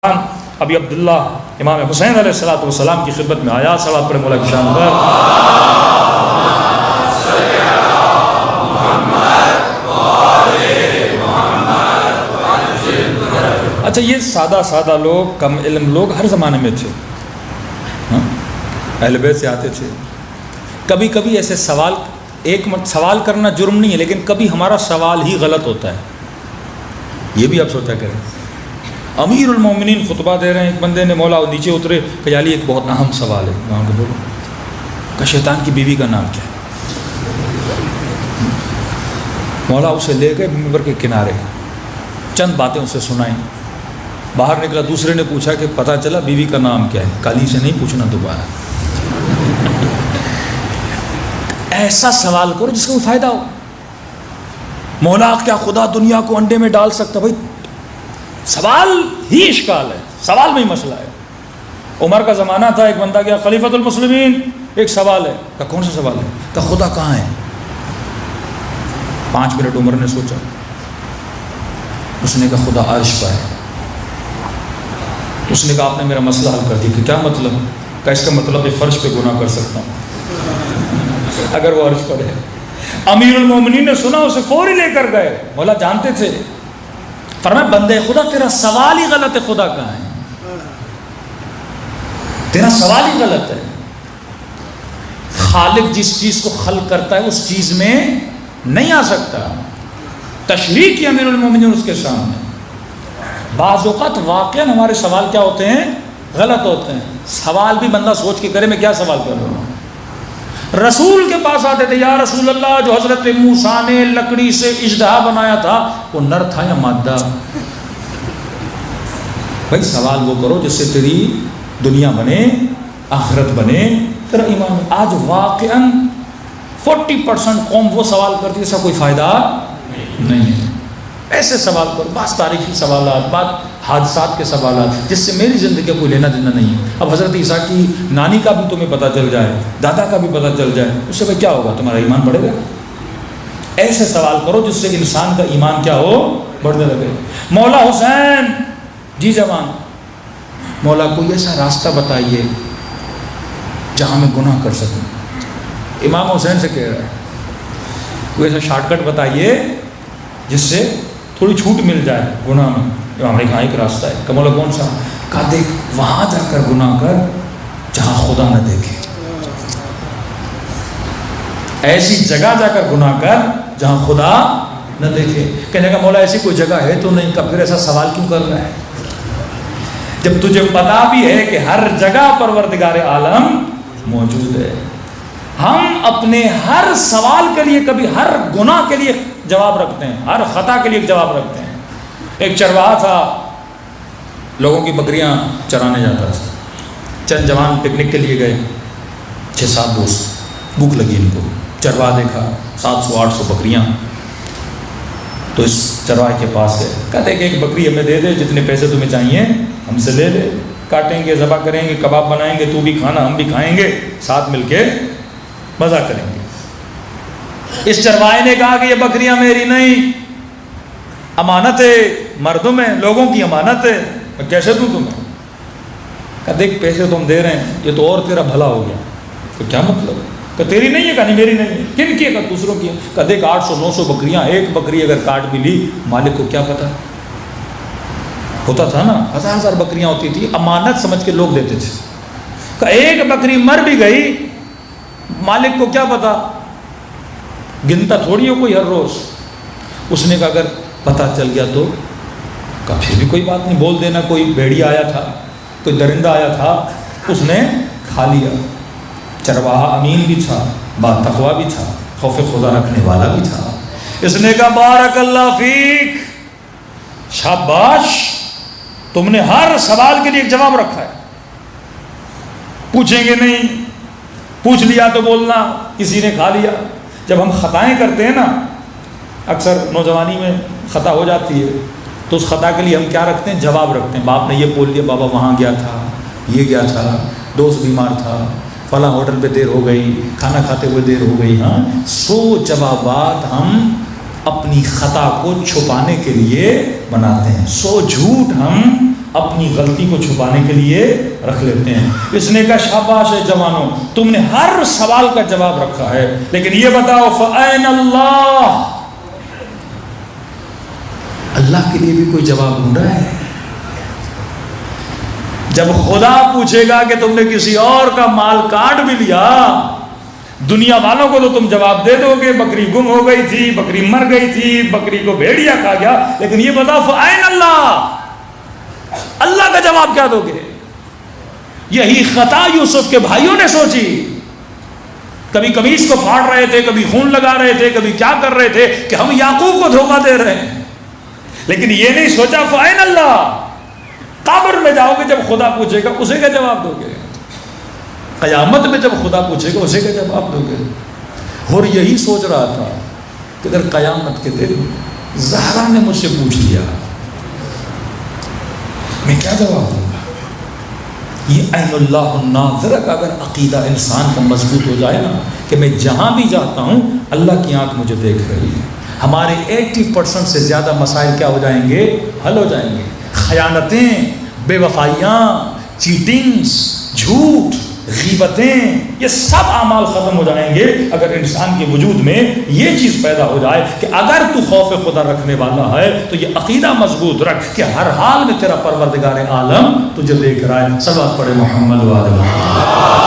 ابھی عبداللہ امام حسین علیہ السلام کی خدمت میں آیا. صلوات پڑھیں مولا کی شان پر. اچھا، یہ سادہ لوگ، کم علم لوگ ہر زمانے میں تھے. اہل بیت سے آتے تھے. کبھی کبھی ایسے سوال کرنا جرم نہیں ہے، لیکن کبھی ہمارا سوال ہی غلط ہوتا ہے. یہ بھی آپ سوچا کریں. امیر المومنین خطبہ دے رہے ہیں، ایک بندے نے مولا نیچے اترے کہ علی ایک بہت اہم سوال ہے. وہاں کو بولو کہ شیطان کی بیوی کا نام کیا ہے؟ مولا اسے لے گئے منبر کے کنارے، چند باتیں اسے سنائیں. باہر نکلا، دوسرے نے پوچھا کہ پتہ چلا بیوی کا نام کیا ہے؟ کالی سے نہیں پوچھنا دوبارہ. ایسا سوال کرو جس کا کوئی فائدہ ہو. مولا کیا خدا دنیا کو انڈے میں ڈال سکتا؟ بھائی سوال ہی اشکال ہے، سوال میں ہی مسئلہ ہے. عمر کا زمانہ تھا، ایک بندہ گیا خلیفۃ المسلمین، ایک سوال ہے. کہا کون سا سوال ہے؟ کہا خدا کہاں ہے؟ 5 منٹ عمر نے سوچا. اس نے کہا خدا عرش پر ہے. اس نے کہا آپ نے میرا مسئلہ حل کر دیا. کہ کیا مطلب؟ کہ اس کا مطلب ہے فرش پہ گناہ کر سکتا ہوں اگر وہ عرش پر ہے. امیر المومنین نے سنا، اسے فوری لے کر گئے. مولا جانتے تھے، فرمایا بندے خدا تیرا سوال ہی غلط ہے. خدا کہاں ہے؟ تیرا سوال ہی غلط ہے. خالق جس چیز کو خلق کرتا ہے اس چیز میں نہیں آ سکتا. تشریح کی امیر المومنین اس کے سامنے. بعض اوقات واقعاً ہمارے سوال کیا ہوتے ہیں؟ غلط ہوتے ہیں. سوال بھی بندہ سوچ کے کرے میں کیا سوال کر رہا ہوں. رسول کے پاس آتے تھے، یا رسول اللہ جو حضرت موسیٰ نے لکڑی سے اژدہا بنایا تھا وہ نر تھا یا مادہ؟ بھائی سوال وہ کرو جس سے تیری دنیا بنے، آخرت بنے، تیرا ایمان. آج واقعاً 40% قوم وہ سوال کرتی ہے، اس کا کوئی فائدہ نہیں ہے. ایسے سوال کرو، بعض تاریخی سوالات، بعض حادثات کے سوالات جس سے میری زندگی کا کوئی لینا دینا نہیں ہے. اب حضرت عیسیٰ کی نانی کا بھی تمہیں پتہ چل جائے، دادا کا بھی پتہ چل جائے، اس سے کیا ہوگا؟ تمہارا ایمان بڑھے گا. ایسے سوال کرو جس سے انسان کا ایمان کیا ہو؟ بڑھنے لگے. مولا حسین، جی جوان، مولا کوئی ایسا راستہ بتائیے جہاں میں گناہ کر سکوں. امام حسین سے کہہ رہا ہے کوئی ایسا شارٹ کٹ بتائیے جس سے تھوڑی چھوٹ مل جائے گناہ میں. امام نے کہا ایک راستہ ہے. کہ مولا کون سا؟ کہا دیکھ وہاں جا کر گناہ کر جہاں خدا نہ دیکھے. ایسی جگہ جا کر گناہ کر جہاں خدا نہ دیکھے. کہنے کا مولا ایسی کوئی جگہ ہے تو نہیں. کب پھر ایسا سوال کیوں کر رہا ہے جب تجھے پتا بھی ہے کہ ہر جگہ پروردگار عالم موجود ہے؟ ہم اپنے ہر سوال کے لیے، کبھی ہر گناہ کے لیے جواب رکھتے ہیں، ہر خطا کے لیے جواب رکھتے ہیں. ایک چرواہا تھا، لوگوں کی بکریاں چرانے جاتا تھا. چند جوان پکنک کے لیے گئے، 6-7 دوست، بھوک لگی ان کو. چرواہا دیکھا 700-800 بکریاں، تو اس چرواہے کے پاس گئے. کہتے کہ ایک بکری ہمیں دے دے، جتنے پیسے تمہیں چاہیے ہم سے لے لے، کاٹیں گے، ذبح کریں گے، کباب بنائیں گے، تو بھی کھانا ہم بھی کھائیں گے، ساتھ مل کے مزہ کریں گے. اس چرواہے نے کہا کہ یہ بکریاں میری نہیں، امانت ہے، مردوں میں لوگوں کی امانت ہے، میں کیسے دوں تمہیں؟ کہ دیکھ پیسے تم دے رہے ہیں، یہ تو اور تیرا بھلا ہو گیا. تو کیا مطلب ہے؟ کہ تیری نہیں ہے؟ کہ نہیں میری نہیں ہے. کن کی ہے؟ کہ دوسروں کی ہے. کہ دیکھ 800-900 بکریاں، ایک بکری اگر کاٹ بھی لی مالک کو کیا پتا؟ ہوتا تھا نا، 1000 بکریاں ہوتی تھی، امانت سمجھ کے لوگ دیتے تھے. کہ ایک بکری مر بھی گئی مالک کو کیا پتا؟ گنتا تھوڑی ہو کوئی ہر روز. اس نے کہا اگر پتہ چل گیا تو؟ کہا پھر بھی کوئی بات نہیں، بول دینا کوئی بھیڑیا آیا تھا، کوئی درندہ آیا تھا، اس نے کھا لیا. چرواہا امین بھی تھا، با تقویٰ بھی تھا، خوف خدا رکھنے والا بھی تھا. اس نے کہا بارک اللہ فیک، شاباش، تم نے ہر سوال کے لیے ایک جواب رکھا ہے. پوچھیں گے نہیں، پوچھ لیا تو بولنا کسی نے کھا لیا. جب ہم خطائیں کرتے ہیں نا، اکثر نوجوانی میں خطا ہو جاتی ہے، تو اس خطا کے لیے ہم کیا رکھتے ہیں؟ جواب رکھتے ہیں. باپ نے یہ بول دیا، بابا وہاں گیا تھا، یہ گیا تھا، دوست بیمار تھا، فلاں ہوٹل پہ دیر ہو گئی، کھانا کھاتے ہوئے دیر ہو گئی. ہاں 100 جوابات ہم اپنی خطا کو چھپانے کے لیے بناتے ہیں. 100 جھوٹ ہم اپنی غلطی کو چھپانے کے لیے رکھ لیتے ہیں. اس نے کہا شاباش ہے جوانوں، تم نے ہر سوال کا جواب رکھا ہے، لیکن یہ بتاؤ فَأَيْنَ اللَّهُ، اللہ کے لیے بھی کوئی جواب ڈھونڈا ہے؟ جب خدا پوچھے گا کہ تم نے کسی اور کا مال کاٹ بھی لیا، دنیا والوں کو تو تم جواب دے دو گے بکری گم ہو گئی تھی، بکری مر گئی تھی، بکری کو بھیڑیا کھا گیا، لیکن یہ بتاؤ فَأَيْنَ اللَّهُ، اللہ کا جواب کیا دو گے؟ یہی خطا یوسف کے بھائیوں نے سوچی. کبھی قمیص کو پھاڑ رہے تھے، کبھی خون لگا رہے تھے، کبھی کیا کر رہے تھے کہ ہم یعقوب کو دھوکہ دے رہے ہیں، لیکن یہ نہیں سوچا فَأَيْنَ اللَّهُ. قبر میں جاؤ گے، جب خدا پوچھے گا اسے کا جواب دو گے؟ قیامت میں جب خدا پوچھے گا اسے کا جواب دو گے؟ اور یہی سوچ رہا تھا کہ اگر قیامت کے دن زہرا نے مجھ سے پوچھ لیا میں کیا جواب دوں گا؟ یہ عین اللہ الناظر کا اگر عقیدہ انسان کا مضبوط ہو جائے نا کہ میں جہاں بھی جاتا ہوں اللہ کی آنکھ مجھے دیکھ رہی ہے، ہمارے 80% سے زیادہ مسائل کیا ہو جائیں گے؟ حل ہو جائیں گے. خیانتیں، بے وفائیاں، چیٹنگز، جھوٹ، غیبتیں، یہ سب اعمال ختم ہو جائیں گے اگر انسان کے وجود میں یہ چیز پیدا ہو جائے کہ اگر تو خوف خدا رکھنے والا ہے تو یہ عقیدہ مضبوط رکھ کہ ہر حال میں تیرا پروردگار عالم تجھے دیکھ رہا ہے. صلوات پڑھے محمد و آل محمد.